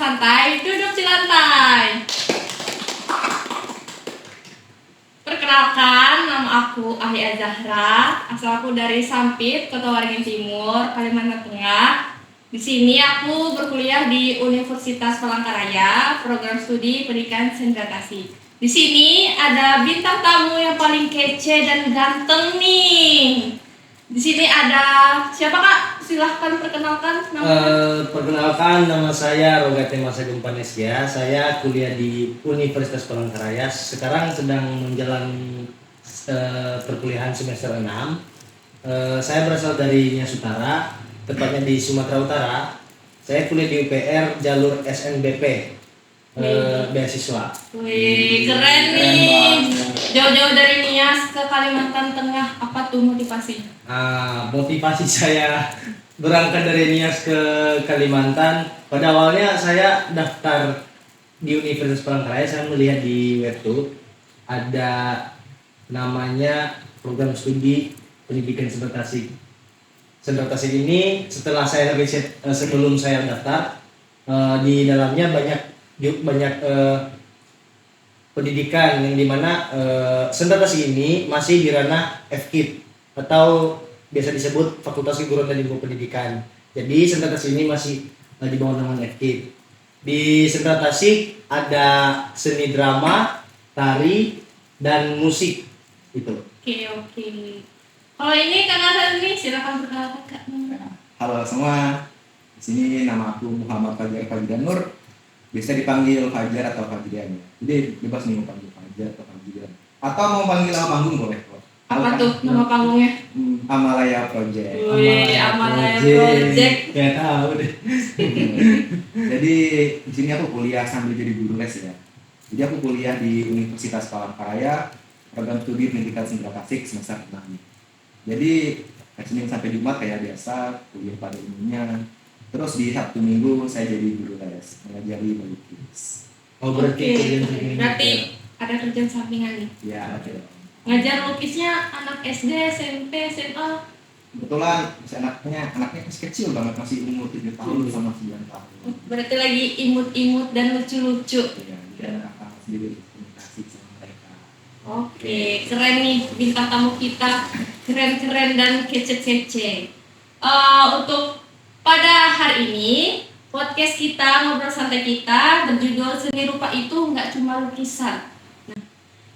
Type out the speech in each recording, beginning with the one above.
santai, duduk di lantai. Perkenalkan, nama aku Ahlia Zahra. Asal aku dari Sampit, Kota Waringin Timur, Kalimantan Tengah. Di sini aku berkuliah di Universitas Palangkaraya, program studi pendidikan sendera tasik. Di sini ada bintang tamu yang paling kece dan ganteng nih. Di sini ada siapa Kak? Silahkan perkenalkan namanya. Perkenalkan, nama saya Rogate Masa Gempanesya. Saya kuliah di Universitas Palangkaraya. Sekarang sedang menjalani perkuliahan semester 6. Saya berasal dari Nias Utara, tepatnya di Sumatera Utara. Saya kuliah di UPR jalur SNBP, beasiswa. Wih, keren nih. Jauh-jauh dari Nias ke Kalimantan Tengah, apa tuh motivasinya? Motivasi saya berangkat dari Nias ke Kalimantan, pada awalnya saya daftar di Universitas Palangkaraya. Saya melihat di webtoon ada namanya program studi pendidikan sendera tasik. Sendera tasik ini setelah saya riset sebelum saya daftar, di dalamnya banyak pendidikan yang dimana sendera tasik ini masih di ranah FKIP atau biasa disebut Fakultas Keguruan dan Ilmu Pendidikan. Jadi sendera tasik ini masih di bawah naungan FKIP. Di sendera tasik ada seni drama, tari, dan musik itu. Oke. Kalau ini Kak Nazar nih, silakan perkenalkan Kak. Halo semua, di sini nama aku Muhammad Fajar Fajidanur, biasa dipanggil Fajar atau Fajrian. Jadi bebas nih mau panggil Fajar atau Fajrian, atau mau panggil nama panggung boleh kok. Apa tuh nama panggungnya? Amalaya Project. Wih, Amalaya Project. Gak tahu deh. Jadi di sini aku kuliah sambil jadi guru les ya. Jadi aku kuliah di Universitas Palangkaraya, program studi pendidikan sendera tasik semester 6. Jadi Senin sampai Jumat kayak biasa kuliah pada umumnya. Terus di Sabtu Minggu saya jadi guru les, mengajari melukis. Oh berarti Berarti ada kerjaan sampingan nih. Ya, oke. Ngajar lukisnya anak SD, SMP, SMA. Kebetulan anaknya masih kecil banget, masih umur 7 tahun sama 9 tahun. Berarti lagi imut-imut dan lucu-lucu. Ya, dia akan sendiri komunikasi sama mereka. Oke, keren nih bintang tamu kita, keren-keren dan kece-kece. Untuk pada hari ini podcast kita, ngobrol santai kita berjudul Seni Rupa Itu Nggak Cuma Lukisan. Nah,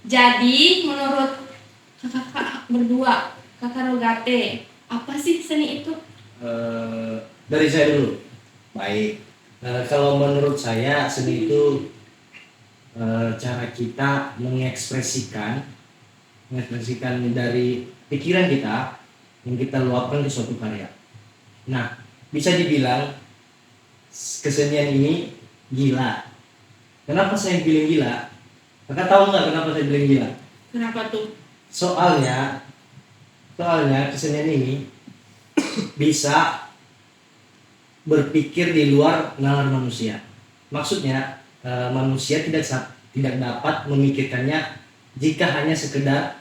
jadi menurut kakak berdua, kakak Rogate, apa sih seni itu? Dari saya dulu. Baik. Kalau menurut saya seni itu cara kita mengekspresikan dari pikiran kita yang kita luapkan ke suatu karya. Nah, bisa dibilang kesenian ini gila. Kenapa saya bilang gila? Kakak tahu nggak kenapa saya bilang gila? Kenapa tuh? Soalnya kesenian ini bisa berpikir di luar nalar manusia. Maksudnya manusia tidak dapat memikirkannya jika hanya sekedar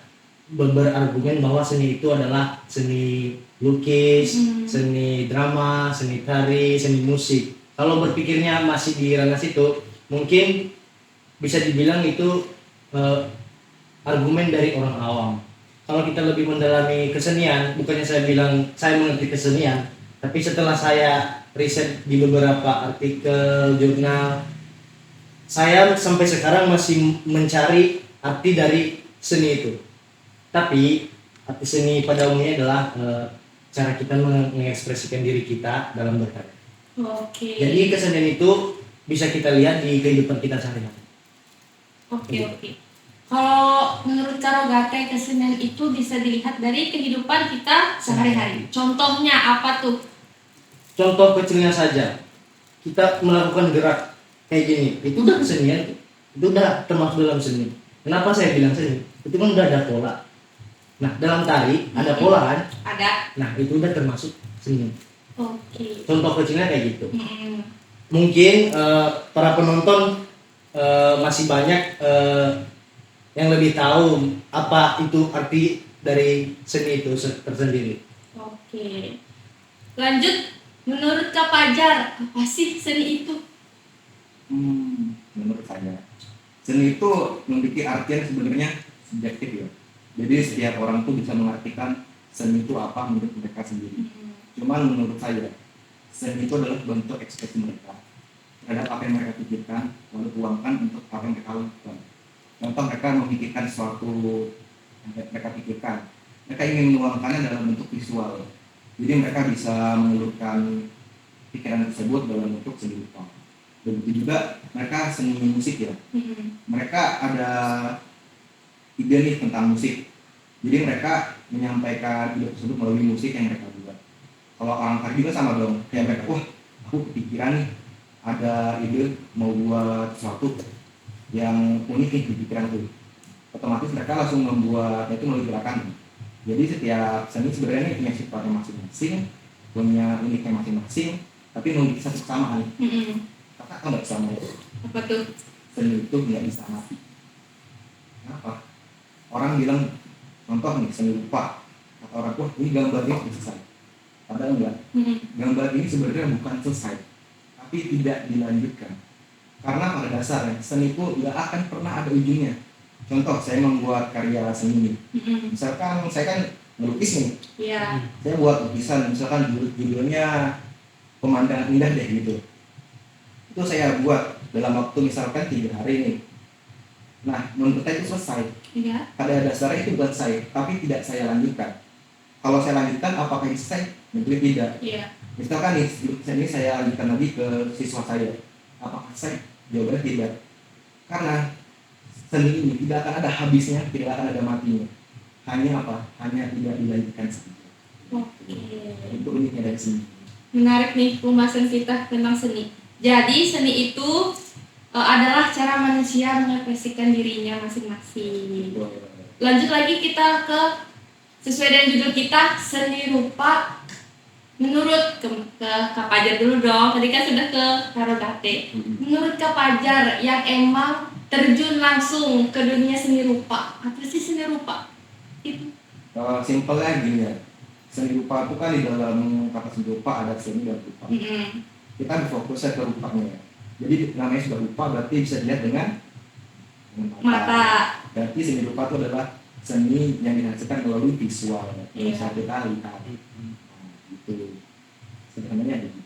berargumen bahwa seni itu adalah seni lukis, seni drama, seni tari, seni musik. Kalau berpikirnya masih di ranah situ, mungkin bisa dibilang itu argumen dari orang awam. Kalau kita lebih mendalami kesenian, bukannya saya bilang saya mengerti kesenian, tapi setelah saya riset di beberapa artikel, jurnal, saya sampai sekarang masih mencari arti dari seni itu. Tapi arti seni pada umumnya adalah cara kita mengekspresikan diri kita dalam berkarya. Oke. Jadi kesenian itu bisa kita lihat di kehidupan kita sehari-hari. Oke. Kalau menurut Kak Rogate, kesenian itu bisa dilihat dari kehidupan kita sehari-hari. Contohnya apa tuh? Contoh kecilnya saja, kita melakukan gerak kayak gini, itu udah kesenian, itu udah termasuk dalam seni. Kenapa saya bilang seni? Itu kan udah ada pola. Nah, dalam tari ada pola kan? Ada. Nah, itu udah termasuk seni. Oke. Contoh kecilnya kayak gitu. Mungkin para penonton masih banyak yang lebih tahu apa itu arti dari seni itu tersendiri. Oke. Lanjut, menurut Kak Fajar, apa sih seni itu? Menurut saya seni itu memiliki artian sebenarnya subjektif ya. Jadi setiap orang tuh bisa mengartikan seni itu apa menurut mereka sendiri. Cuman menurut saya seni itu adalah bentuk ekspresi mereka terhadap apa yang mereka pikirkan lalu tuangkan untuk apa yang mereka lakukan. Contoh mereka memikirkan sesuatu yang mereka pikirkan, mereka ingin menuangkannya dalam bentuk visual. Jadi mereka bisa mengulurkan pikiran tersebut dalam bentuk seni rupa. Begitu juga mereka seni musik ya. Mereka ada ide nih tentang musik. Jadi mereka menyampaikan ide tersebut melalui musik yang mereka buat. Kalau orang tari juga sama dong. Kayak mereka, wah aku kepikiran nih ada ide mau buat sesuatu yang unik nih di pikiranku. Otomatis mereka langsung membuat itu melalui gerakan. Jadi setiap seni sebenarnya ini punya sifatnya masing-masing, punya uniknya masing-masing, tapi memiliki satu kesamaan. Kata nggak bisa mati. Apa tuh? Seni itu nggak bisa mati. Kenapa? Orang bilang, contoh nih seni rupa, kata orang, wah ini gambarnya sudah selesai. Padahal enggak. Gambar ini sebenarnya bukan selesai, tapi tidak dilanjutkan. Karena pada dasarnya seni itu nggak akan pernah ada ujungnya. Contoh, saya membuat karya seni. Misalkan saya kan melukis nih. Iya. Saya buat lukisan, misalkan judulnya pemandangan indah deh gitu. Itu saya buat dalam waktu misalkan 3 hari nih. Nah, menurut saya itu selesai. Iya. Pada dasarnya itu buat saya, tapi tidak saya lanjutkan. Kalau saya lanjutkan, apakah ini selesai? Mungkin tidak. Iya. Misalkan nih, lukisan ini saya lanjutkan lagi ke siswa saya. Apakah selesai? Jawabannya tidak. Karena seni ini tidak akan ada habisnya, tidak akan ada matinya. Hanya apa? Hanya tidak dilanjutkan saja. Oke. Itu uniknya dari seni. Menarik nih pembahasan kita tentang seni. Jadi seni itu adalah cara manusia mengekspresikan dirinya masing-masing. Lanjut lagi kita ke sesuai dengan judul kita, seni rupa. Menurut ke Kak Fajar dulu dong. Tadi kan sudah ke Karogate. Menurut Kak Fajar yang emang terjun langsung ke dunia seni rupa, apa sih seni rupa? Itu. Simpelnya gini ya. Seni rupa itu kan di dalam kata seni rupa ada seni dan rupa. Kita berfokusnya ke rupanya. Jadi namanya sudah rupa berarti bisa dilihat dengan Mata. Berarti seni rupa itu adalah seni yang dihasilkan melalui visual yang bisa kita lihat. Gitu. Sebenarnya gitu.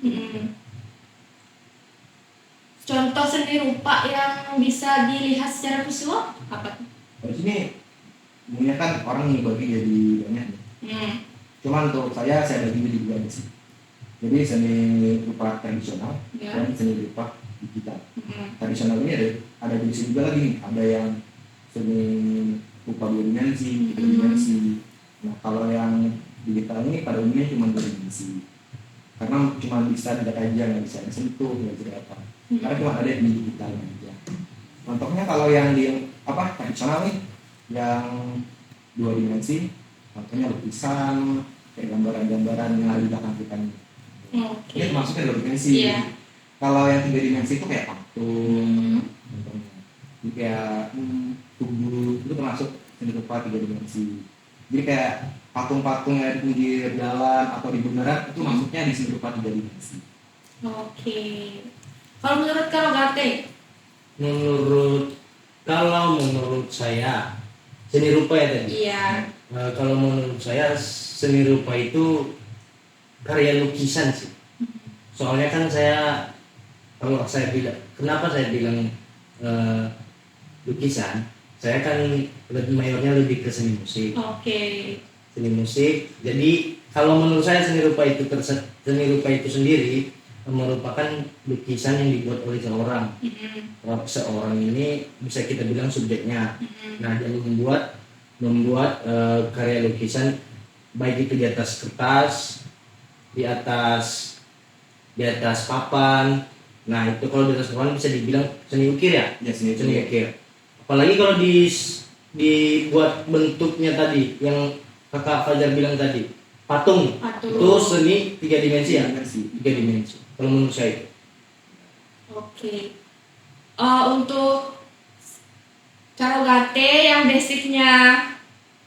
Contoh seni rupa yang bisa dilihat secara visual apa? Di sini umumnya kan orang membagi jadi banyak. Cuman untuk saya bagi jadi 2 aja sih. Jadi seni rupa tradisional dan seni rupa digital. Tradisional ini ada jenis juga lagi nih. Ada yang seni rupa 2 dimensi, 3 dimensi. Nah kalau yang digital ini pada umumnya cuma 2 dimensi. Karena cuma bisa dilihat aja, nggak bisa disentuh, nggak bisa apa. Karena cuma ada di digitalnya aja. Contohnya kalau yang di tradisional nih, yang 2 dimensi, contohnya lukisan, kayak gambaran-gambaran yang ada di belakang kita nih. Ini termasuknya 2 dimensi. Kalau yang 3 dimensi itu kayak patung, contohnya. Jadi kayak tubuh itu termasuk seni rupa 3 dimensi. Jadi kayak patung-patung yang di pinggir jalan atau di bundaran itu masuknya di seni rupa 3 dimensi. Oke. Kalau menurut Karogate? Kalau menurut saya seni rupa ya tadi. Iya. Kalau menurut saya seni rupa itu karya lukisan sih. Soalnya kan kalau saya bilang, kenapa saya bilang lukisan? Saya kan mayornya lebih ke seni musik. Oke. Seni musik. Jadi kalau menurut saya seni rupa itu sendiri merupakan lukisan yang dibuat oleh seorang. Seorang ini bisa kita bilang subjeknya. Nah, dia membuat karya lukisan baik itu di atas kertas, di atas papan. Nah, itu kalau di atas papan bisa dibilang seni ukir ya? Ya, seni ukir. Apalagi kalau dibuat bentuknya tadi yang Kakak Fajar bilang tadi, patung. Itu seni 3 dimensi ya? 3 dimensi. Kalau menurut saya. Oke. Untuk Karogate yang basicnya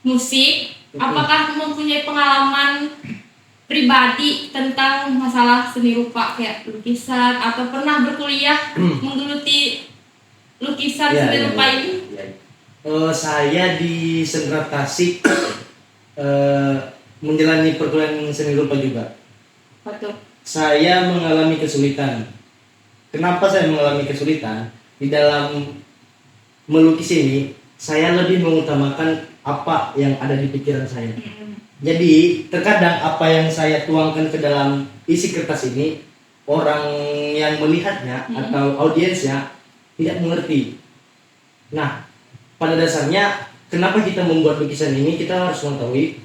musik, apakah mempunyai pengalaman pribadi tentang masalah seni rupa kayak lukisan atau pernah berkuliah menggeluti lukisan Iya, seni iya, rupa iya. ini? Saya di Sendra Tasik eh, menjalani perkuliahan seni rupa juga. Betul. Saya mengalami kesulitan. Kenapa saya mengalami kesulitan? Di dalam melukis ini, saya lebih mengutamakan apa yang ada di pikiran saya. Jadi, terkadang apa yang saya tuangkan ke dalam isi kertas ini, orang yang melihatnya atau audiensnya tidak mengerti. Nah, pada dasarnya, kenapa kita membuat lukisan ini, kita harus mengetahui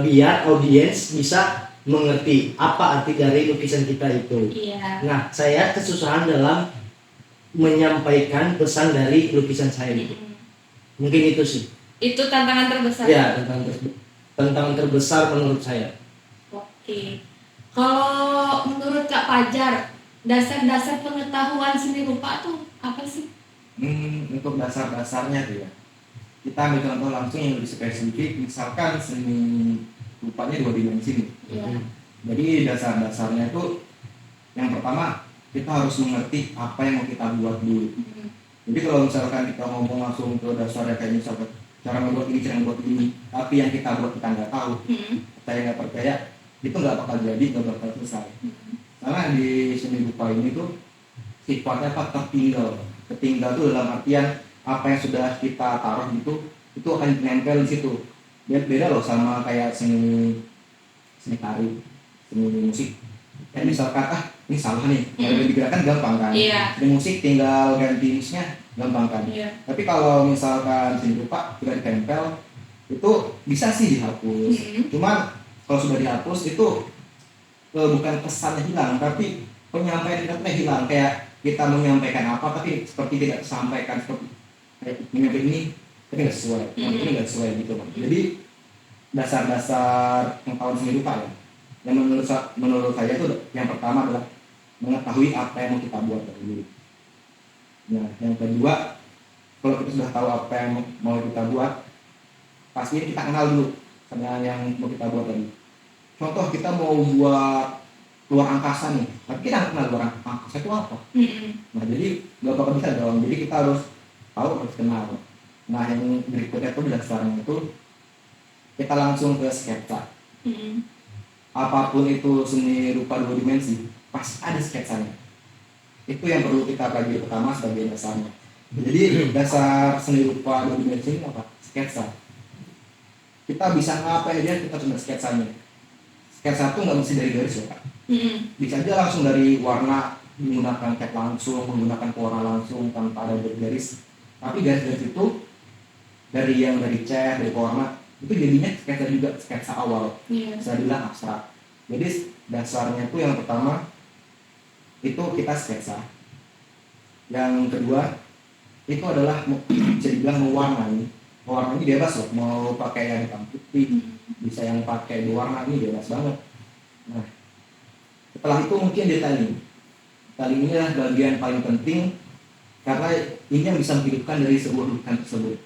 biar audiens bisa mengerti apa arti dari lukisan kita itu. Iya. Nah, saya kesusahan dalam menyampaikan pesan dari lukisan saya itu. Mungkin itu sih. Itu tantangan terbesar. Ya, tantangan terbesar menurut saya. Oke. Kalau menurut Kak Fajar, dasar-dasar pengetahuan seni rupa tuh apa sih? Untuk dasar-dasarnya tuh ya, kita ambil contoh langsung yang lebih spesifik, misalkan seni rupanya 2 dimensi nih. Iya. Jadi dasar-dasarnya itu yang pertama kita harus mengerti apa yang mau kita buat dulu. Jadi kalau misalkan kita ngomong langsung ke dasarnya kayak misalkan cara membuat ini, cara membuat ini, tapi yang kita buat kita nggak tahu, saya nggak percaya, itu nggak bakal jadi, nggak bakal selesai. Karena di seni rupa ini tuh sifatnya apa, tertinggal. Tertinggal tuh dalam artian apa yang sudah kita taruh itu akan nempel di situ. Beda loh sama kayak seni tari, seni musik. Kayak misalkan ini salah nih, kalau digerakkan gampang kan. Iya. Di musik tinggal ganti misnya gampang kan. Iya. Tapi kalau misalkan seni rupa sudah ditempel, itu bisa sih dihapus. Cuman kalau sudah dihapus itu bukan pesannya hilang, tapi penyampaian kita hilang. Kayak kita menyampaikan apa, tapi seperti tidak tersampaikan, seperti kayak menyampaikan ini, tapi nggak sesuai. Ini nggak sesuai gitu kan. Jadi dasar-dasar pengetahuan seni rupa ya, yang menurut saya itu yang pertama adalah mengetahui apa yang mau kita buat dulu. Nah, yang kedua, kalau kita sudah tahu apa yang mau kita buat, pasti kita kenal dulu sama yang mau kita buat tadi. Contoh kita mau buat luar angkasa nih, tapi kita nggak kenal luar angkasa itu apa. Nah, jadi nggak bakal bisa dong. Jadi kita harus tahu, harus kenal. Nah, yang berikutnya itu dasarnya itu kita langsung ke sketsa. Apapun itu seni rupa 2 dimensi, pasti ada sketsanya. Itu yang perlu kita bagi pertama sebagai dasarnya. Jadi dasar seni rupa 2 dimensi ini apa? Sketsa. Kita bisa ngapain aja, kita cuma sketsanya. Sketsa itu nggak mesti dari garis ya Kak. Bisa aja langsung dari warna, menggunakan cat langsung, menggunakan pewarna langsung tanpa ada garis. Tapi garis-garis itu dari cat, dari pewarna, itu jadinya sketsa juga, sketsa awal. Bisa dibilang abstrak. Jadi dasarnya itu yang pertama itu kita sketsa. Yang kedua itu adalah bisa dibilang mewarnai. Mewarnai bebas loh, mau pakai yang hitam putih, bisa yang pakai berwarna, ini bebas banget. Nah, setelah itu mungkin detailing. Detailing ini adalah bagian paling penting karena ini yang bisa menghidupkan dari sebuah lukisan tersebut.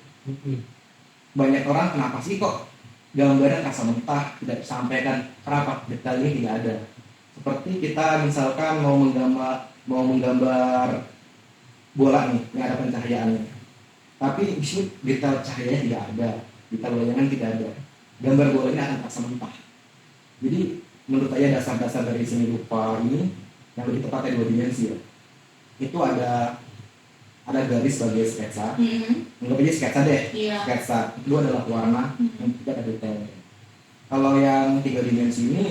Banyak orang kenapa sih kok gambarnya kasar mentah, tidak disampaikan, kenapa? Detailnya tidak ada. Seperti kita misalkan mau menggambar bola nih, yang ada pencahayaannya, tapi di sini detail cahayanya tidak ada, detail bayangan tidak ada, gambar bolanya akan kasar mentah. Jadi menurut saya dasar-dasar dari seni rupa ini yang lebih tepatnya 2 dimensi ya, itu ada garis sebagai sketsa. Anggap aja sketsa deh. Sketsa kedua adalah warna, yang ketiga ada detailnya. Kalau yang 3 dimensi ini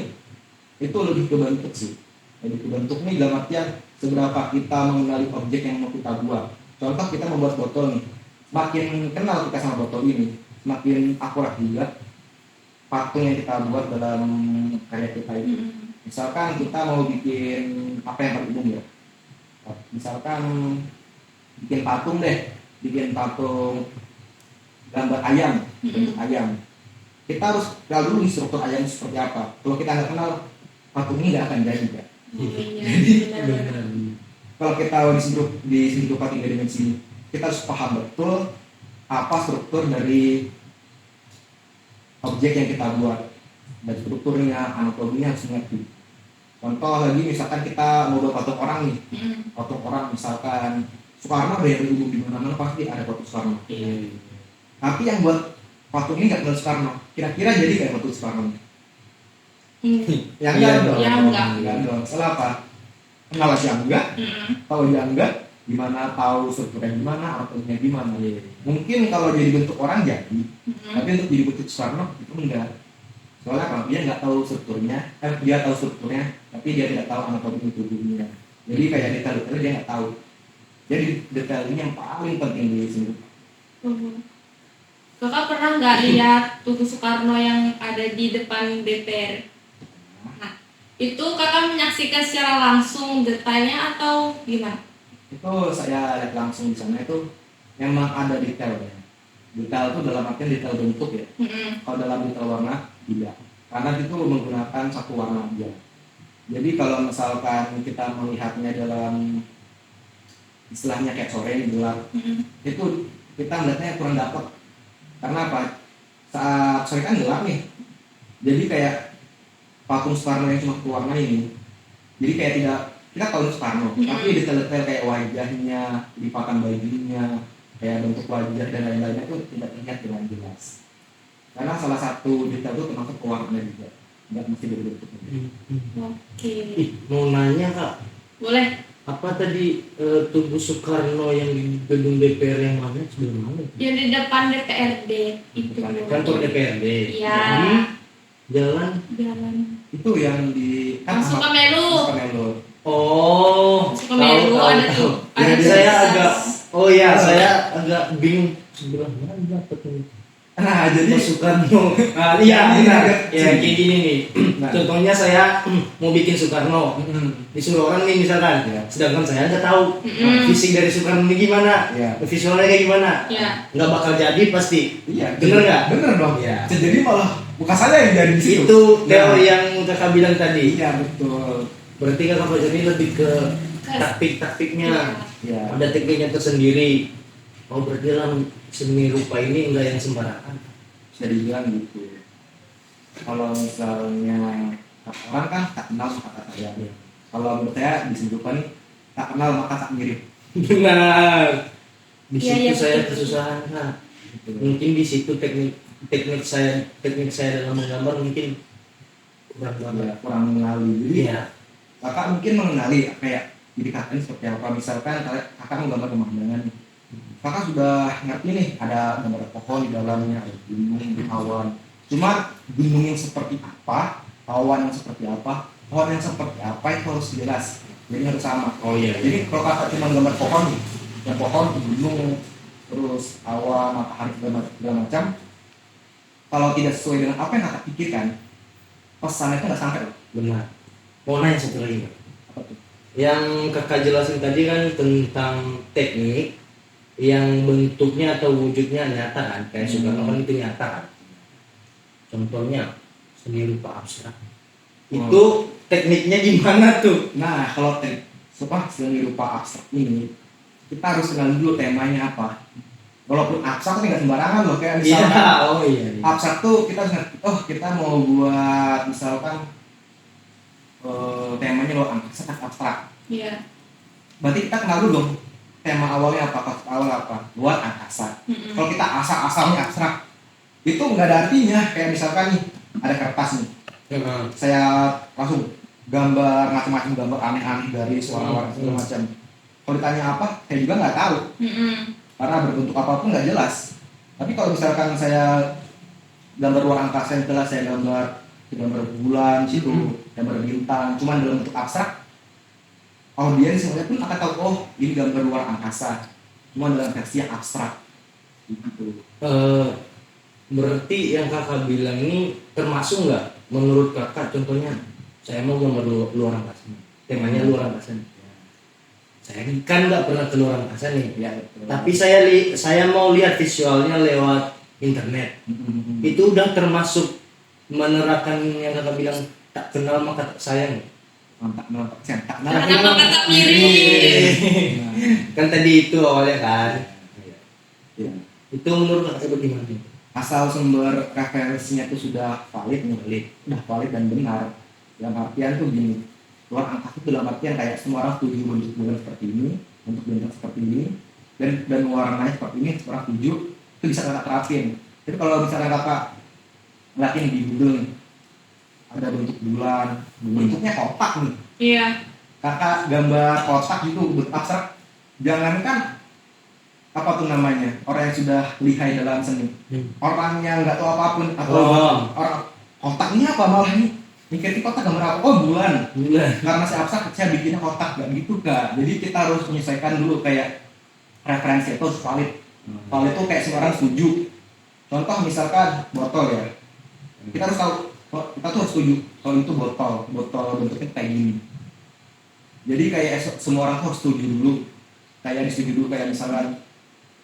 itu lebih ke bentuk sih. Lebih ke bentuk nih dalam artian seberapa kita mengenali objek yang mau kita buat. Contoh kita membuat botol nih, semakin kenal kita sama botol ini, semakin akurat juga patung yang kita buat dalam karya kita itu. Misalkan kita mau bikin apa yang paling umum ya, misalkan bikin patung gambar ayam, ayam. Kita harus tahu dulu struktur ayam seperti apa. Kalau kita nggak kenal, patung ini nggak akan jadi ya. Kalau kita di sini 3 dimensi, kita harus paham betul apa struktur dari objek yang kita buat. dan strukturnya, anatominya harus mengerti. Contoh lagi misalkan kita mau buat patung orang nih, patung orang misalkan Soekarno ada yang umum di mana-mana pasti ada patung Soekarno. Tapi yang buat patung ini nggak kenal Soekarno, kira-kira jadi kayak patung Soekarno? Yang Iya enggak dong. dong. Yang enggak. Enggak dong. Salah apa? Kenal aja enggak? Kalau dia enggak, gimana tahu strukturnya gimana, anatominya gimana? Mungkin kalau jadi bentuk orang jadi, tapi untuk jadi bentuk Soekarno itu enggak. Soalnya kalau dia nggak tahu strukturnya, dia tahu strukturnya, tapi dia tidak tahu anatomi tubuhnya. Jadi kayak detail-detailnya dia nggak tahu. Jadi detail ini yang paling penting di sini. Kakak pernah nggak lihat tugu Soekarno yang ada di depan DPR? Nah, itu kakak menyaksikan secara langsung detailnya atau gimana? Itu saya lihat langsung di sana itu memang ada detail ya. Detail itu dalam artian detail bentuk ya. Kalau dalam detail warna tidak, karena itu menggunakan satu warna aja. Jadi kalau misalkan kita melihatnya dalam istilahnya kayak sore ini gelap, itu kita melihatnya kurang dapat. Karena apa? Saat sore kan gelap nih, jadi kayak patung Soekarno yang cuma satu warna ini, jadi kayak tidak, kita tahu Soekarno, tapi detail-detail kayak wajahnya, lipatan bajunya, kayak bentuk wajah dan lain-lainnya itu tidak terlihat dengan jelas. Karena salah satu detail itu termasuk warna juga, nggak mesti dari bentuknya. Oke. Mau nanya Kak, Boleh. apa tadi tugu Soekarno yang di gedung DPR yang mana? Sebelah mana? Yang di depan DPRD itu. Kantor DPRD. Iya. Jalan. Itu yang di Masuk ke Melu. Melu. Oh, Sukamelu ada tuh. Jadi Ada saya tuh. agak, oh ya, saya agak bingung sebelah mana dapat ini. Nah, jadi Soekarno. Iya benar. Ya Sini. kayak gini nih. Nah. Contohnya saya mau bikin Soekarno. Disuruh orang nih misalkan. Ya. Sedangkan saya nggak tahu visi dari Soekarno ini gimana. Ya. Visualnya kayak gimana. Ya. Nggak bakal jadi pasti. Iya, Bener nggak? Bener dong. Iya. Jadi malah bukan saya yang jadi di situ. Itu teori yang kakak bilang tadi. Iya betul. Berarti kakak Fajri lebih ke taktik-taktiknya. Ya. Ada tekniknya tersendiri. Oh berarti dalam seni rupa ini enggak yang sembarangan. Bisa dibilang gitu. Kalau misalnya orang kan tak kenal maka tak sayang. Iya. Kalau menurut saya di seni rupa nih tak kenal maka tak mirip. Benar. Di Iya, situ iya, saya betul. kesusahan Kak. Gitu. Mungkin di situ teknik saya dalam menggambar mungkin kurang Ya, banget. kurang mengenali. Jadi Iya. kakak mungkin mengenali kayak didekatkan seperti apa. Misalkan kakak mau gambar pemandangan nih. Kakak sudah ngerti nih ada gambar pohon di dalamnya, ada gunung, awan. Cuma gunung yang seperti apa, awan yang seperti apa, pohon yang seperti apa itu harus jelas. Jadi harus sama. Oh iya. Jadi kalau kakak cuma gambar pohon nih, ya pohon, gunung, terus awan, matahari segala macam, kalau tidak sesuai dengan apa yang kakak pikirkan, pesannya itu nggak sampai loh. Benar. Mau nanya satu lagi Kak. Apa tuh? Yang kakak jelasin tadi kan tentang teknik yang bentuknya atau wujudnya nyata kan, kayak Soekarno kan itu nyata kan. Contohnya seni rupa abstrak. Itu tekniknya gimana tuh? Nah, kalau seni rupa abstrak ini, kita harus kenal dulu temanya apa. Walaupun abstrak itu nggak sembarangan loh, kayak misalkan Iya. abstrak tuh kita harus ngerti, oh kita mau buat misalkan temanya loh angkasa abstrak. Iya. Berarti kita kenal dulu dong tema awalnya apa, konsep awal apa, luar angkasa. Kalau kita asal-asalnya abstrak, itu nggak ada artinya. Kayak misalkan nih ada kertas nih, saya langsung gambar macam-macam, gambar aneh-aneh dari warna-warna segala macam. Kalau ditanya apa, saya juga nggak tahu karena berbentuk apapun nggak jelas. Tapi kalau misalkan saya gambar luar angkasa yang jelas, saya gambar bulan situ, gambar bintang, cuman dalam bentuk abstrak, audiens semuanya pun akan tahu, oh ini gambar luar angkasa, cuma dalam versi yang abstrak gitu. Berarti yang kakak bilang ini termasuk nggak menurut kakak? Contohnya saya mau gambar luar angkasa, temanya luar angkasa. Saya kan nggak pernah ke luar angkasa nih, Ya, tapi saya mau lihat visualnya lewat internet. Itu udah termasuk menerapkan yang kakak bilang tak kenal maka tak sayang. mantap cetak. Kenapa kata mirip? Kan tadi itu awalnya kan. Ya. Itu menurut kakak bagaimana? asal sumber referensinya itu sudah valid dan benar. Dalam artian tuh gini, luar angka itu dalam artian kayak semua orang setuju bentuk bulan seperti ini, bentuk bintang seperti ini, dan warnanya seperti ini, semua orang setuju, itu bisa kakak terapin. Jadi kalau misalnya kakak ngeliatin di Google nih, ada bentuk bulan, bentuknya kotak nih, Iya. kakak gambar kotak gitu bentuk abstrak, jangankan apa tuh namanya orang yang sudah lihai dalam seni, orang yang nggak tahu apapun atau orang kotak ini apa malah ini mikir kotak gambar apa, oh bulan, karena saya abstrak saya bikinnya kotak, nggak gitu kak. Jadi kita harus menyesuaikan dulu kayak referensi itu harus valid. Valid itu kayak semua orang setuju. Contoh misalkan botol ya, kita harus tahu kita tuh harus setuju kalau itu botol bentuknya kayak gini. Jadi kayak semua orang tuh harus setuju dulu, kayak disetujui dulu kayak misalkan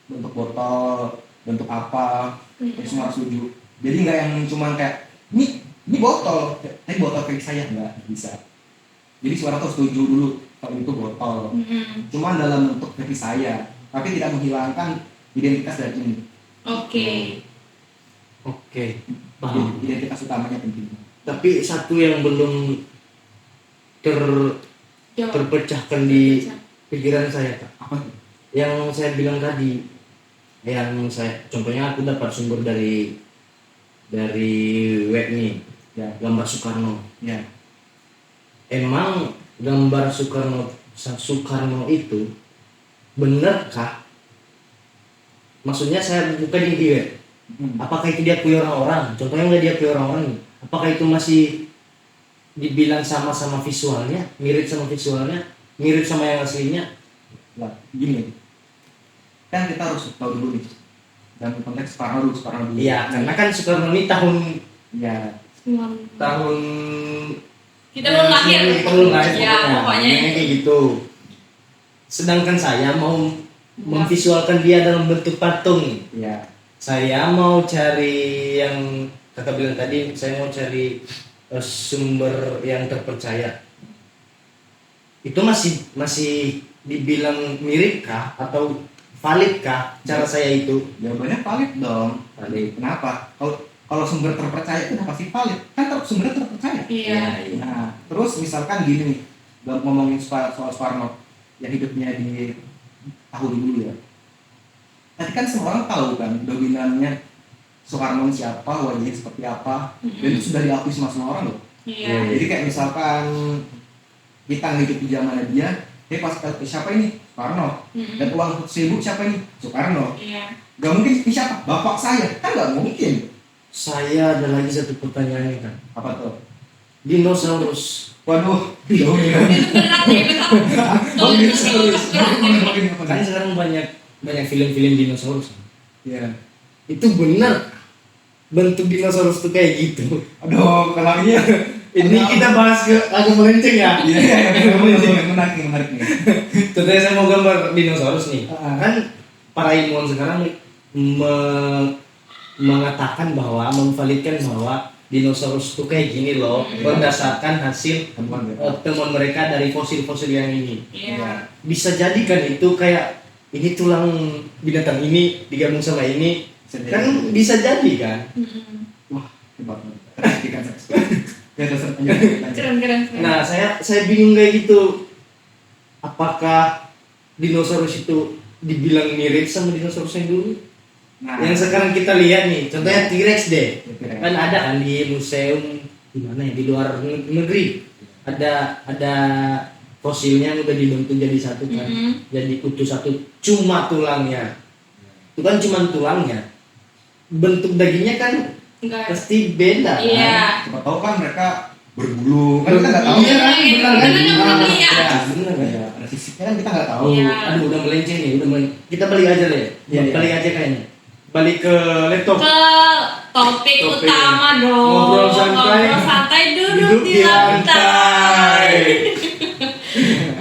bentuk botol, bentuk apa, semua harus setuju. Jadi nggak yang cuman kayak ini botol, tapi botol kayak saya nggak bisa. Jadi semua orang tuh setuju dulu kalau itu botol. Cuman dalam bentuk versi saya, tapi tidak menghilangkan identitas dari ini. Oke. Paham. Identitas utamanya penting. Tapi satu yang belum terpecahkan di pikiran saya, Kak. Apa tuh? Yang saya bilang tadi, contohnya aku dapat sumber dari web nih, Ya, gambar Soekarno. ya. Emang gambar Soekarno itu benarkah? Maksudnya saya buka di web. Apakah itu diakui orang-orang? Contohnya nggak diakui orang-orang nih. Apakah itu masih dibilang sama visualnya, mirip sama visualnya, mirip sama yang aslinya? Lah, gini. Kan kita harus tahu dulu nih. Dan konteks Soekarno dulu. Iya, karena kan Soekarno ini tahun Kita belum lahir. Ya, pokoknya kayak gitu. Sedangkan saya mau memvisualkan dia dalam bentuk patung. Iya. Saya mau cari yang kakak bilang tadi, saya mau cari sumber yang terpercaya. Itu masih dibilang miripkah atau validkah cara saya itu? Jawabannya valid dong. Valid. Kenapa? Kalau sumber terpercaya itu udah pasti valid. Kan sumbernya terpercaya. Iya. Nah, terus misalkan gini nih, ngomongin soal Soekarno yang hidupnya di tahun dulu ya. Tadi kan semua orang tahu kan dominannya Soekarno siapa, wajahnya seperti apa, dan itu sudah diakui semua orang loh. Iya. Jadi kayak misalkan kita hidup di zamannya dia, pas siapa ini? Soekarno. Dan uang 1.000 siapa ini? Soekarno. Iya. Gak mungkin ini siapa? Bapak saya. Kan gak mungkin. Saya ada lagi satu pertanyaan nih, kan. Apa tuh? Dinosaurus. Waduh. Itu berat ya, Dinosaurus. Kan sekarang banyak film-film dinosaurus. Iya. Itu benar bentuk dinosaurus tuh kayak gitu. Aduh, kalau Ini kita bahas ke agak melenceng ya. Iya, menarik nih. Contohnya saya mau gambar dinosaurus nih. Kan para ilmuwan sekarang mengatakan bahwa memvalidkan bahwa dinosaurus itu kayak gini loh, berdasarkan hasil temuan mereka dari fosil-fosil yang ini. Iya. Bisa jadi kan itu kayak ini tulang binatang ini digabung sama ini, kan bisa jadi kan? Wah, hebat banget. Keren. Nah, saya bingung kayak gitu. Apakah dinosaurus itu dibilang mirip sama dinosaurus yang dulu? Nah, Yang sekarang kita lihat nih, contohnya T-Rex deh. Kan ada kan di museum di mana ya, di luar negeri. Ada fosilnya udah dibentuk jadi satu kan. Jadi utuh satu, cuma tulangnya. Itu kan cuma tulangnya. Bentuk dagingnya kan Enggak. pasti beda kan. Iya. siapa tahu kan mereka berbulu. Kan kita nggak tahu. Iya kan, benar kan? Iya. Benar kan? Ya, ada fisiknya kan kita nggak tahu. Iya. Aduh, udah melenceng nih, kita balik aja deh. Iya. Balik aja kayaknya. Balik ke laptop. Ke topik Topik. utama dong. Ngobrol santai. Duduk di lantai.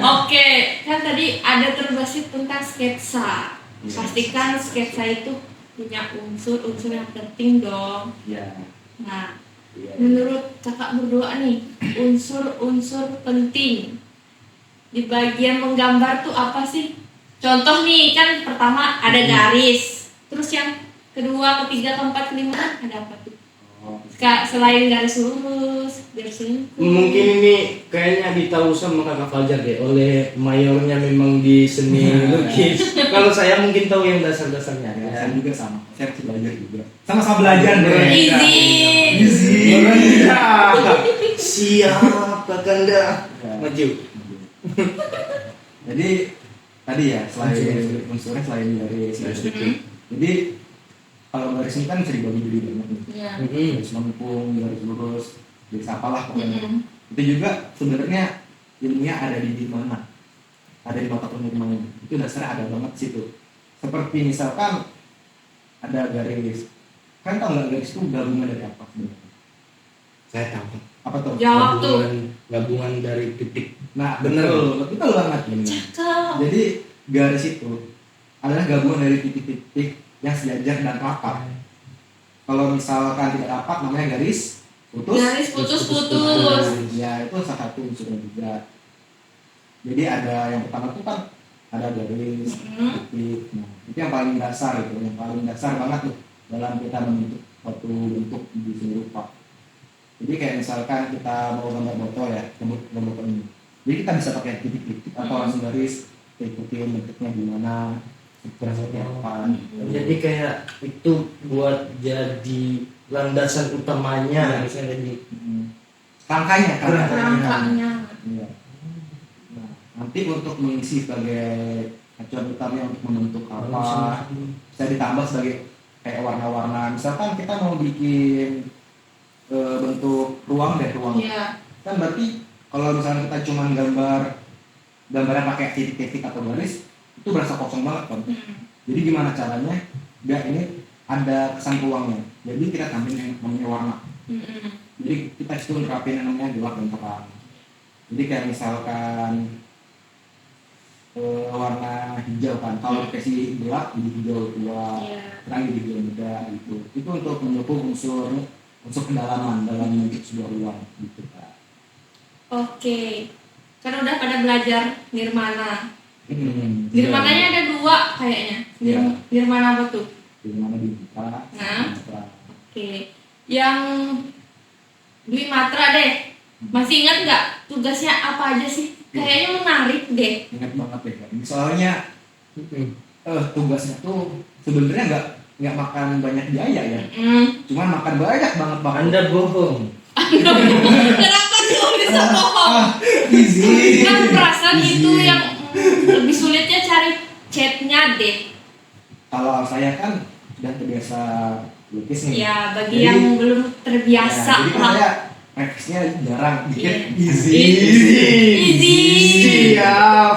Oke, kan tadi ada terbesit tentang sketsa. Yes. Pastikan sketsa itu punya unsur-unsur yang penting dong. Iya. Nah, Iya. menurut kakak berdua nih, unsur-unsur penting di bagian menggambar tuh apa sih? Contoh nih, kan pertama ada garis, terus yang kedua, ketiga, keempat, kelima ada apa tuh? Oh. Selain garis lurus, garis lingkup. Mungkin ini kayaknya ditahu sama kakak Fajar deh, oleh mayornya memang di seni lukis. Kalau saya mungkin tahu yang dasar-dasarnya. Ya, Ya. saya juga sama. Saya masih belajar juga. Sama-sama belajar deh. Easy. Siap, Kakanda. Ya. Maju. Jadi tadi ya selain unsurnya selain dari jadi kalau garis ini kan bisa dibagi jadi banyak nih. Iya. Garis lengkung, garis lurus, garis apalah pokoknya. Mm-mm. Itu juga sebenarnya ilmunya ada di mana? Ada di mata pengiriman. Itu dasarnya ada banget di situ. Seperti misalkan ada garis, kan tau nggak garis itu gabungan dari apa sebenarnya? Saya tahu. Apa tuh? Jawab tuh. Gabungan dari titik. Nah, Bener. betul banget. Cakep. Jadi garis itu adalah gabungan dari titik-titik yang sejajar dan rapat. Kalau misalkan tidak rapat namanya garis putus. Garis putus-putus. Ya itu salah satu unsurnya juga. Jadi ada yang pertama itu kan ada garis titik. Nah, itu yang paling dasar itu, yang paling dasar banget tuh dalam kita membentuk suatu bentuk di seni rupa. Jadi kayak misalkan kita mau gambar botol ya, gambar botol ini. Jadi kita bisa pakai titik-titik atau langsung garis, ikutin bentuknya gimana, ukuran seperti apa. Jadi kayak itu buat jadi landasan utamanya, misalnya jadi Rangkanya. Rangkanya. Iya. Nah, nanti untuk mengisi sebagai acuan utama untuk membentuk apa, bisa ditambah sebagai kayak warna-warna. Misalkan kita mau bikin bentuk ruang deh, ruang. Iya. Kan berarti kalau misalnya kita cuma gambarnya pakai titik-titik atau garis, itu berasa kosong banget kan. Jadi gimana caranya biar ini ada kesan ruangnya. Jadi kita tambahin yang namanya warna. Jadi kita itu nerapin yang namanya gelap dan terang. Jadi kayak misalkan warna hijau kan, kalau dikasih gelap jadi hijau tua, terang jadi hijau muda gitu. Itu untuk mendukung unsur pendalaman dalam bentuk sebuah ruang gitu kan. Oke. Kan udah pada belajar nirmana. Nirmananya ada dua kayaknya. Iya. Nirmana apa tuh? Gimana di kita? Nah. Oke. Yang Dwi Matra deh. Masih ingat nggak tugasnya apa aja sih? Kayaknya menarik deh. Ingat banget deh kan. Soalnya tugasnya tuh sebenarnya nggak makan banyak biaya ya. Cuman makan banyak banget. Anda bohong. Kenapa tuh bisa bohong? Easy. Kan perasaan Easy. itu yang lebih sulitnya cari chatnya deh. Kalau saya kan sudah terbiasa lukis nih. Ya bagi Jadi- yang belum terbiasa Jadi kan lah. saya revisinya jarang, dikit. Iya. Easy. Easy. Siap.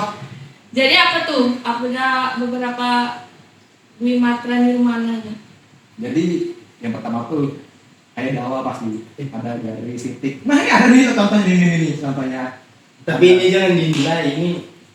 Jadi apa tuh? Ada beberapa Dwi Matra nirmananya. Jadi yang pertama tuh kayak di awal pasti ada garis titik. Nah ini ada nih contohnya ini contohnya. Tapi ini jangan dinilai, ini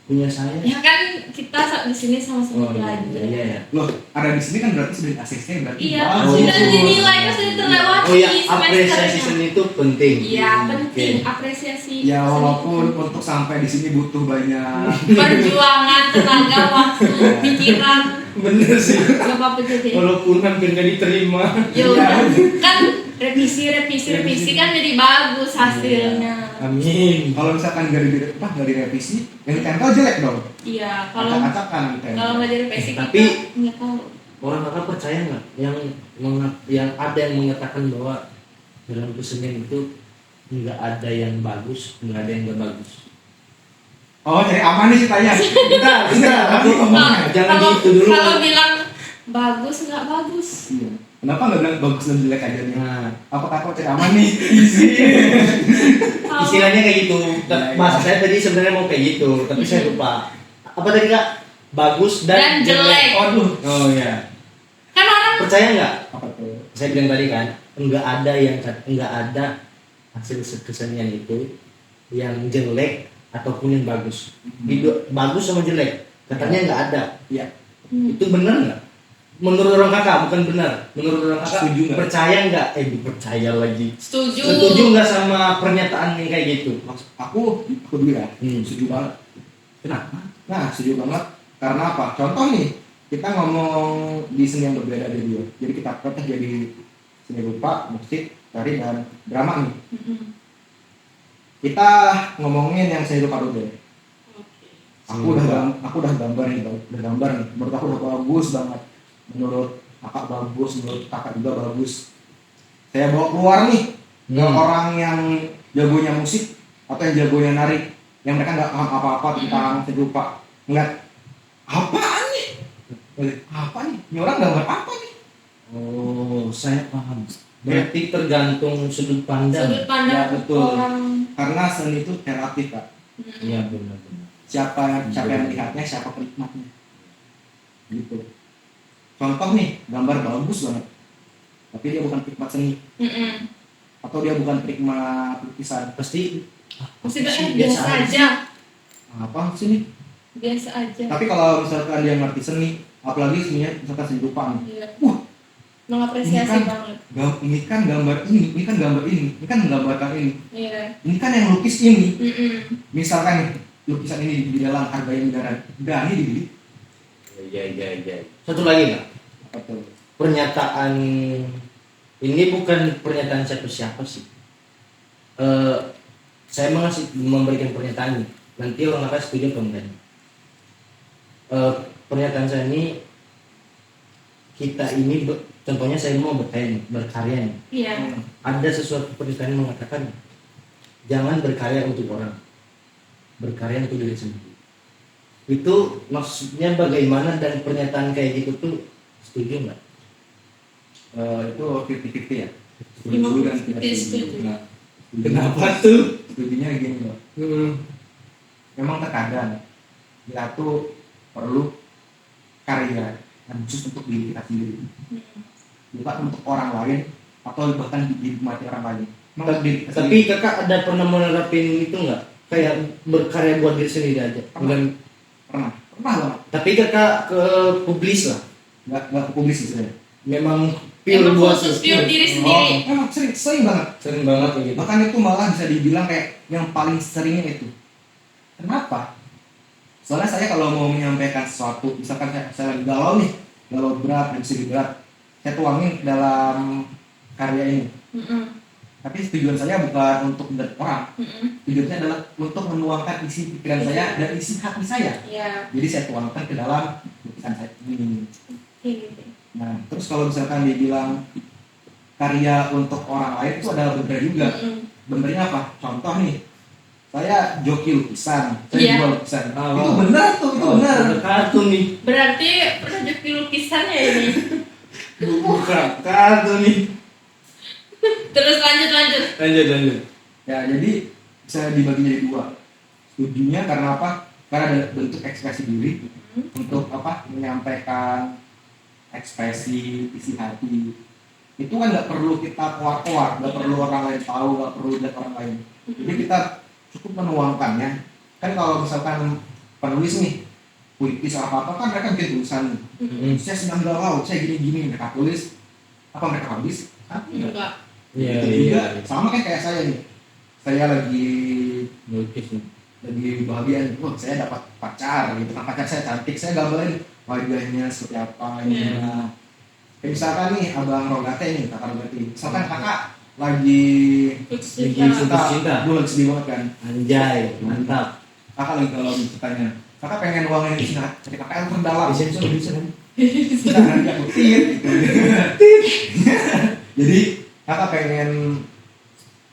punya saya. Ya kan kita di sini sama-sama belajar. Iya ya. Loh, ada di sini kan berarti sudah ACC berarti. Iya, bagus. sudah dinilai kan sudah terlewati Oh ya, apresiasi semesternya. seni itu penting. Iya, penting Oke. apresiasi. Ya walaupun untuk sampai di sini butuh banyak. perjuangan, tenaga, waktu, pikiran, Bener sih. gak apa-apa jadi. Walaupun hampir nggak diterima. Ya udah, kan revisi kan jadi bagus hasilnya. Amin. Kalau misalkan nggak direvisi, yang ditempel jelek dong. Iya, kalau Acak-acakan kalau nggak direvisi Tapi- kita nggak tahu. Orang kakak percaya nggak yang ada yang mengatakan bahwa dalam kesenian itu nggak ada yang bagus, nggak ada yang nggak bagus. Oh, cari aman nih ceritanya. Bentar. Aku ngomongnya. Jangan Kalau gitu dulu. kalau bilang bagus nggak bagus. Iya. Kenapa nggak bilang bagus dan jelek aja nih? Nah, Aku takut cari aman nih. Easy. Kalau- istilahnya kayak gitu. Iya, Bahasa iya. saya tadi sebenarnya mau kayak gitu, tapi saya lupa. Apa tadi kak? Bagus Dan jelek. Aduh. Oh ya. kan orang Percaya nggak? Apa tuh? Saya bilang tadi kan, nggak ada hasil kesenian itu yang jelek ataupun yang bagus. Bagus sama jelek, katanya nggak ada. Iya. Itu benar nggak? Menurut orang kakak, bukan benar. Menurut orang kakak, Setuju nggak? percaya nggak? Percaya lagi. setuju. Setuju nggak sama pernyataan yang kayak gitu? Aku dulu ya. Hmm. Setuju banget. Kenapa? Nah, setuju banget. Karena apa? Contoh nih, kita ngomong di seni yang berbeda dari dia. Jadi kita pernah jadi seni rupa, musik, tari dan drama nih. Kita ngomongin yang seni rupa dulu deh. Aku udah gambar nih. Menurut aku udah bagus banget. Menurut kakak bagus, menurut kakak juga bagus. Saya bawa keluar nih ke orang yang jagonya musik atau yang jagonya nari, yang mereka nggak paham apa-apa tentang seni rupa. Ngeliat apaan nih? Ini orang gambar apa nih? Oh, saya paham. Berarti tergantung sudut pandang. Sudut pandang Ya, betul. orang. Karena seni itu relatif, Kak. Iya benar-benar. Siapa yang melihatnya, siapa penikmatnya. Gitu. Contoh nih, gambar bagus banget. Tapi dia bukan penikmat seni. Atau dia bukan penikmat lukisan. Pasti Biasa aja. Apa sih nih? Biasa aja. Tapi kalau misalkan dia ngerti seni, apalagi seninya misalkan seni rupa nih. Iya. Wah, Mengapresiasi ini kan- banget. ini kan gambar ini, ini kan gambar ini kan menggambarkan ini. Iya. Ini kan yang lukis ini. Mm-mm. Misalkan nih, lukisan ini di dalam harganya miliaran. Berani dibeli. Iya. Satu lagi nggak? Apa tuh? Pernyataan ini bukan pernyataan siapa-siapa sih. Saya memberikan pernyataan ini. Nanti orang akan setuju atau enggak. Pernyataan saya ini, kita ini contohnya saya mau berkarya nih. Iya. Ada sesuatu pernyataan yang mengatakan jangan berkarya untuk orang, berkarya untuk diri sendiri. Itu maksudnya bagaimana, dan pernyataan kayak gitu tuh setuju nggak? Itu 50-50 ya. Lima Setuju dan puluh tidak setuju. setuju. Nah, Kenapa tuh? Setujunya gini loh. Memang terkadang kita tuh perlu karya yang khusus untuk diri kita sendiri, bukan untuk orang lain atau bahkan dinikmati orang lain. Memang untuk diri kita Tapi sendiri. kakak ada pernah menerapin itu nggak? Kayak berkarya buat diri sendiri aja. Bukan, pernah banget. tapi kakak ke publis lah. Nggak ke publis sebenarnya. Memang pure Emang buat khusus pure diri sendiri. Emang sering banget. Sering banget kayak gitu. Bahkan itu malah bisa dibilang kayak yang paling seringnya itu. Kenapa? Soalnya saya kalau mau menyampaikan sesuatu, misalkan saya lagi galau berat, dan sedih berat, saya tuangin dalam karya ini. Tapi tujuan saya bukan untuk melihat orang, tujuannya adalah untuk menuangkan isi pikiran saya dan isi hati saya. Iya. Jadi saya tuangkan ke dalam lukisan saya ini. Gitu. Nah, terus kalau misalkan dibilang karya untuk orang lain itu adalah benar juga. Benernya apa? Contoh nih, saya joki lukisan, saya Iya. jual lukisan. Oh. Itu benar tuh, itu benar. Kartun nih. Berarti pernah joki lukisan ya ini. Bukan kartun nih. Terus lanjut. Lanjut. Ya, jadi bisa dibagi jadi dua. Setujunya karena apa? Karena ada bentuk ekspresi diri untuk apa? Menyampaikan ekspresi isi hati. Itu kan nggak perlu kita keluar, nggak perlu orang lain tahu, nggak perlu lihat orang lain. Jadi kita cukup menuangkannya. Kan kalau misalkan penulis nih, puitis apa kan mereka bikin tulisan. Saya sedang galau, saya gini-gini, mereka tulis. Apa mereka habis? Enggak. Iya. Itu juga sama kan kayak saya nih. Saya lagi Lukis nih. bahagia nih. Wah, saya dapat pacar gitu kan, pacar saya cantik, saya gambarin wajahnya seperti apa ini. Nah, kayak misalkan nih abang Rogate nih, kakak Rogate. Misalkan kakak lagi Cinta. gue lagi sedih banget kan. Anjay, mantap. Kakak lagi galau nih ceritanya. Kakak pengen nuangin isi hati kakak yang terdalam. Disensor bisa kan? Kita nanti aku tit gitu. Jadi kakak pengen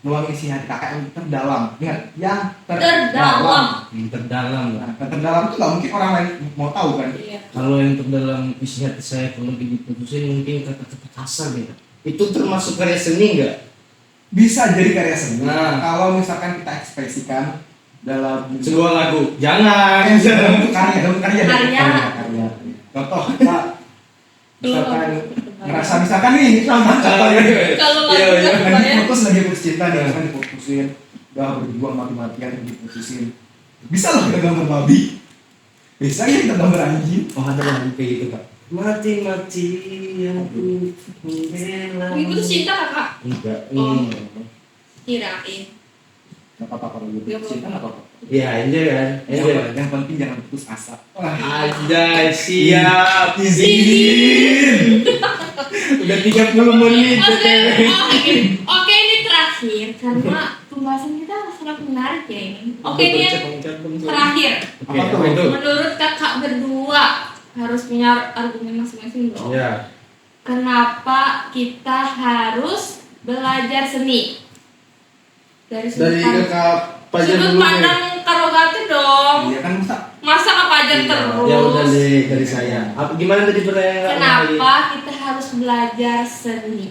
nuangin isi hati kakak yang terdalam. Ingat, yang Terdalam. Terdalam lah. Nah, yang terdalam itu nggak mungkin orang lain mau tahu kan. Iya. Kalau yang terdalam isi hati saya kalau diputusin mungkin kata-kata kasar gitu. Itu termasuk karya seni nggak? Bisa jadi karya seni. Nah. Kalau misalkan kita ekspresikan dalam Sebuah lagu. Jangan. dalam karya. Karya. Contoh kita misalkan ngerasa misalkan nih sama contoh ya. Kalau Iya, iya. Lagi putus cinta nih, misalkan diputusin, udah berjuang mati-matian diputusin. Bisa loh kita gambar babi. Bisa ya kita gambar anjing. Oh ada lagu kayak gitu kak. Mati-mati yang ku membela. Ini putus cinta kakak. Enggak. Oh. Kirain. Nggak apa-apa kalau gue Nggak putus cinta nggak apa-apa. Iya, enjoy kan? Enjoy. Yang penting jangan putus asa. Wah, Aja siap. izin. Udah 30 menit Oke, cewek. oke, ini terakhir karena pembahasan kita sangat menarik ya ini. Oke, ini yang terakhir. Oke, Apa tuh? apa itu? Menurut kakak berdua harus punya argumen masing-masing dong. Ya. Kenapa kita harus belajar seni? Dari Dari kakak Pajar sudut dulu deh. pandang Karogati dong. Iya kan masa Masa Kak Pajar Iya. terus? Ya udah deh dari saya. Apa gimana tadi pertanyaan? Kenapa kita harus belajar seni?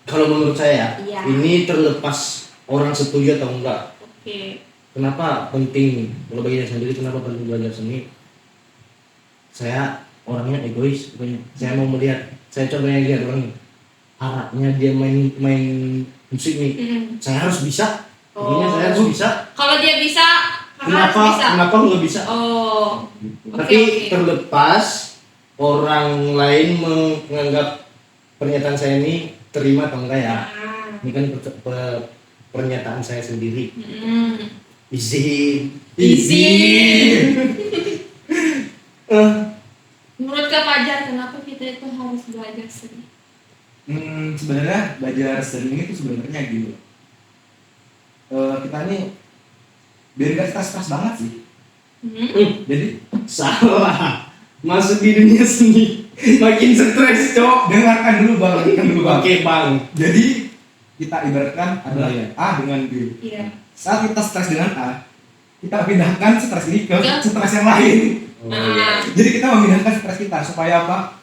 Kalau menurut saya, Iya. ini terlepas orang setuju atau enggak. Oke. Kenapa penting? Kalau bagi saya sendiri, kenapa penting belajar seni? Saya orangnya egois. Pokoknya. Saya mau melihat. Saya coba lihat orang harapnya dia main musik nih. Saya harus bisa. Pokoknya saya harus bisa. Kalau dia bisa, kakak harus bisa. Kenapa nggak bisa? Oh. Oke, Tapi oke. terlepas orang lain menganggap pernyataan saya ini terima atau enggak ya. Ah. Ini kan pernyataan saya sendiri. Izin. Izin. Eh, Menurut Kak Pajar, kenapa kita itu harus belajar seni? sebenarnya belajar seni itu sebenarnya gitu. Kita ini biar gak stres banget sih. Jadi salah. Masuk di dunia seni makin stres, Cok. dengarkan dulu bang. Oke, Bang. Jadi kita ibaratkan adalah Iya. A dengan B. Iya. Saat kita stres dengan A, kita pindahkan stres ini ke Ke- stres yang lain. Oh, Ah. Jadi kita memindahkan stres kita supaya apa?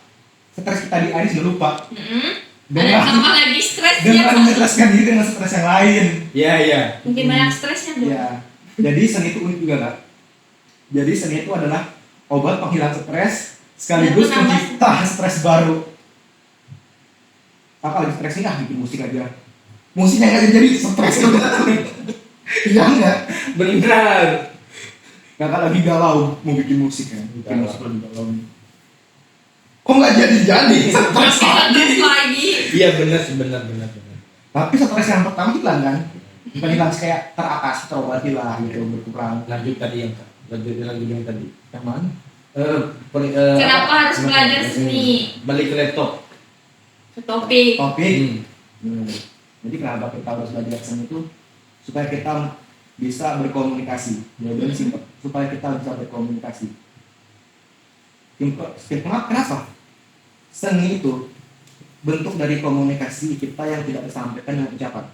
Stres kita di A ini sudah lupa. Ada Dengan tambah lagi stres ya. dengan menjelaskan diri dengan stres yang lain. Iya, iya. Mungkin banyak stresnya dong. Ya. Jadi seni itu unik juga kak. Jadi seni itu adalah obat penghilang stres sekaligus Dan menambah pencipta stres baru. Kakak lagi stres nih bikin musik aja. Musiknya nggak jadi stres Iya enggak? Benar. Kakak lagi galau mau bikin musik kan? Bikin Galau. musik lagi galau. Kok nggak jadi? Stres Stres lagi. lagi. Iya, benar sih, benar. Tapi stres yang pertama hilang kan? Bukan hilang kayak teratasi, terobati lah gitu berkurang. Lanjut tadi yang tadi. Yang mana? Kenapa harus belajar seni? Balik ke laptop. Ke topik. Topik. Jadi kenapa kita harus belajar seni itu supaya kita bisa berkomunikasi. Jawabannya simpel. Supaya kita bisa berkomunikasi. Kenapa? Seni itu bentuk dari komunikasi kita yang tidak tersampaikan dengan ucapan.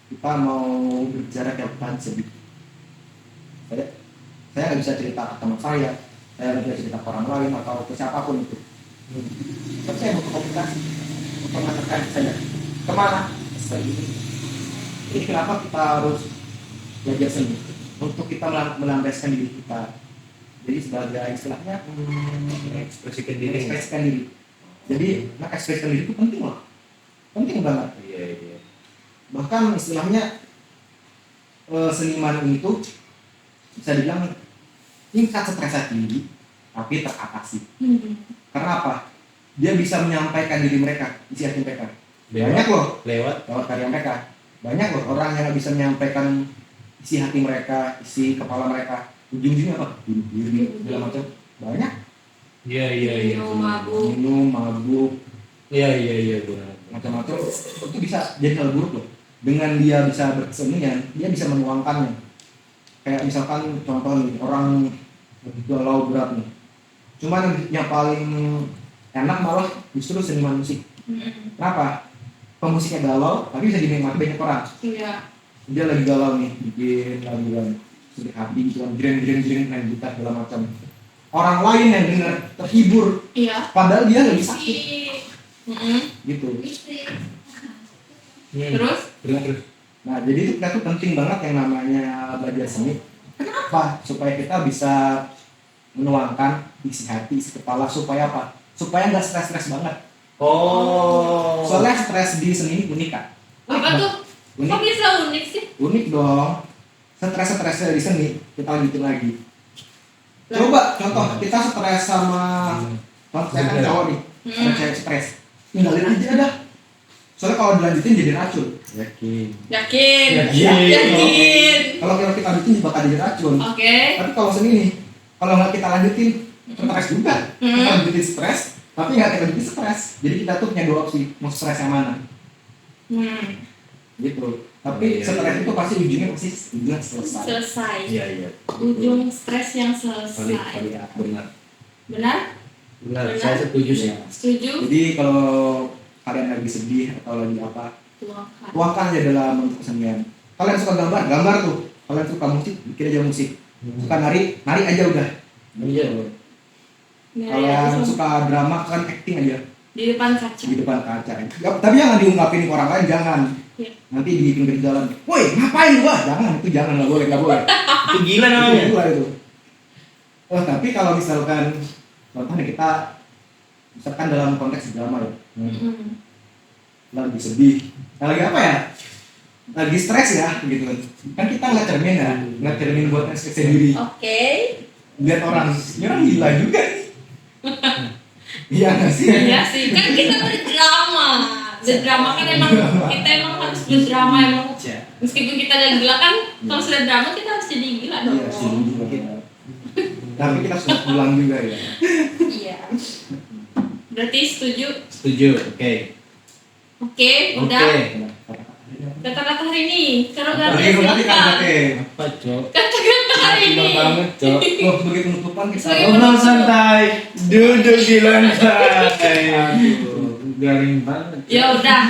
Kita mau berbicara kayak bukan sedih. Saya nggak bisa cerita ke teman saya nggak bisa cerita ke orang lain atau ke siapapun itu. Tapi saya mau komunikasi, mengatakan saya kemana? Seperti ini. Ini kenapa kita harus belajar seni? Untuk kita melampiaskan diri kita. Jadi sebagai istilahnya Ekspresikan diri. mengekspresikan diri. Jadi mengekspresikan diri itu penting loh, penting banget. Iya. Bahkan istilahnya seniman itu bisa dibilang tingkat stresnya tinggi tapi teratasi. Karena apa? Dia bisa menyampaikan diri mereka, isi hati mereka. Banyak loh Lewat. karya mereka. Banyak loh orang yang nggak bisa menyampaikan isi hati mereka, isi kepala mereka. Ujung-ujungnya apa? Bunuh diri, segala macam. Banyak. Iya. Minum, mabuk. Minum, mabuk, Iya, benar. macam-macam. Itu bisa jadi hal buruk loh. Dengan dia bisa berkesenian, dia bisa menuangkannya. Kayak misalkan contoh nih, orang galau berat nih. Cuman yang paling enak malah justru seniman musik. Kenapa? Pemusiknya galau, tapi bisa dinikmati banyak orang. Iya. Dia lagi galau nih, bikin lagu kan sedih hati gitu kan, jreng main gitar segala macam. Orang lain yang dengar terhibur, Iya. padahal dia lagi sakit gitu. Terus? Terus. Nah, jadi itu kita tuh penting banget yang namanya belajar seni. Kenapa? Supaya kita bisa menuangkan isi hati, isi kepala, supaya apa? Supaya nggak stres banget. Oh. Soalnya stres di seni ini unik kan? Apa tuh? Unik, Kok bisa unik sih? unik dong. Stres-stresnya di seni kita lanjutin lagi. Coba contoh kita stres sama saya kan cowok nih, ada cewek stres, tinggalin aja dah. Soalnya kalau dilanjutin jadi racun. Yakin. Yakin. Yakin. Kalau kita lanjutin bakal jadi racun. Oke. Tapi kalau seni nih, kalau nggak kita lanjutin, stres juga. Kita lanjutin stres, tapi nggak kita lanjutin stres. Jadi kita tuh punya 2 opsi, mau stres yang mana? Gitu. Tapi Iya, stres iya. itu pasti ujungnya selesai. Selesai. Iya, iya. Ujung stres yang selesai. Benar. Benar? Benar, Benar. saya setuju sih. Setuju? Jadi kalau kalian lagi sedih atau lagi apa, Tuangkan. tuangkan aja dalam bentuk kesenian. Kalian suka gambar tuh. Kalian suka musik, bikin aja musik. Suka nari aja udah. Iya. Kalian suka drama, kan acting aja di depan kaca. di depan kaca. Ya, tapi jangan diungkapin ke orang lain, jangan. Iya. Nanti di pinggir jalan, woi ngapain gua? Jangan, itu jangan, nggak boleh. Itu gila namanya. Itu gila itu. Oh, tapi kalau misalkan contohnya kita misalkan dalam konteks drama ya, lagi sedih, lagi apa ya, lagi stres ya gitu kan, kita ngeliat cermin buat ekspresi diri, Oke. lihat orang ini orang gila juga nih. Iya nggak sih? Iya sih, kan kita berdrama. Berdrama kan emang kita emang harus berdrama emang. Meskipun kita gak gila kan, kalau sudah drama kita harus jadi gila dong. Iya sih, juga kita. Tapi kita sudah pulang juga ya. Iya. Berarti setuju? Setuju. Oke. Oke, udah. Oke. Kata-kata hari ini, kalau gak Oke, nanti kan silakan. oke. Apa, Cok? Kata-kata hari ini. Gila banget, Cok. Oh, sebagai penutupan kita. Sebagai Ngobrol santai, duduk di lantai. Aduh, garing banget. Ya udah.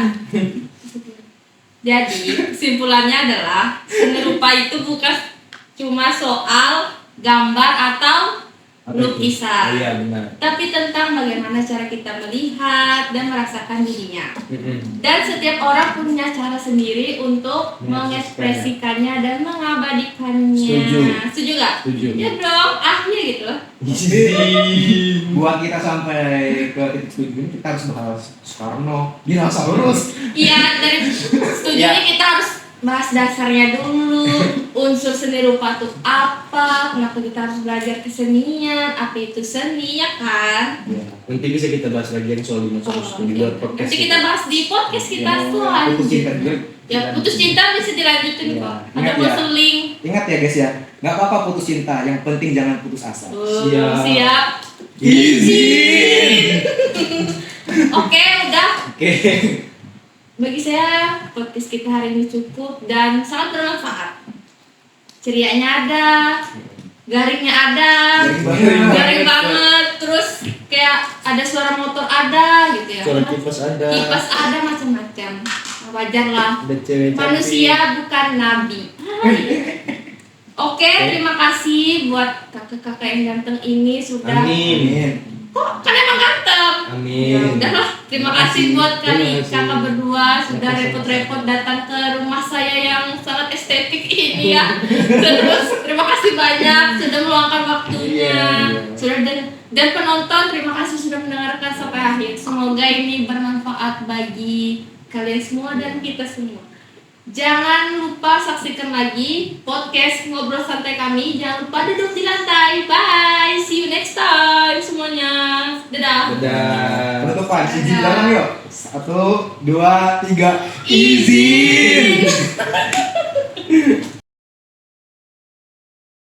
Jadi kesimpulannya adalah seni rupa itu bukan cuma soal gambar atau lukisan, Iya, benar. tapi tentang bagaimana cara kita melihat dan merasakan dirinya. Dan setiap orang punya cara sendiri untuk mengekspresikannya dan mengabadikannya. Setuju gak? Setuju. Ya dong, akhirnya gitu loh. Buat kita sampai ke titik setuju ini kita harus bahas Soekarno, dinosaurus. Iya, dari setujunya kita harus bahas dasarnya dulu, unsur seni rupa itu apa, kenapa kita harus belajar kesenian, apa itu seni, ya kan? Nanti bisa kita bahas lagi yang soal dinosaurus di luar podcast. Nanti kita bahas di podcast kita Putus cinta selanjutnya. juga. Ya, putus cinta bisa dilanjutin Iya. kok. Ada Ingat ya. konseling. Ingat ya guys ya, nggak apa-apa putus cinta, yang penting jangan putus asa. Siap. Izin. Oke, udah. Oke. Bagi saya podcast kita hari ini cukup dan sangat bermanfaat. Cerianya ada, garingnya ada, garing banget. Terus kayak ada suara motor ada gitu ya. Suara kipas ada. Kipas ada macam-macam. Wajar lah. Ada cewek Manusia bukan nabi. Oke, terima kasih buat kakak-kakak yang ganteng ini sudah. Amin. Kok kan emang ganteng? Amin. Ya udahlah, terima kasih buat Terima kasih. kakak berdua sudah Terima kasih. repot-repot datang ke rumah saya yang sangat estetik ini ya. Terus terima kasih banyak sudah meluangkan waktunya. Iya. Sudah dan penonton terima kasih sudah mendengarkan sampai akhir. Semoga ini bermanfaat bagi kalian semua dan kita semua. Jangan lupa saksikan lagi podcast Ngobrol Santai kami. Jangan lupa duduk di lantai. Bye. See you next time semuanya. Dadah. Dadah. Penutupan, izin bilang yuk. 1, 2, 3. Izin.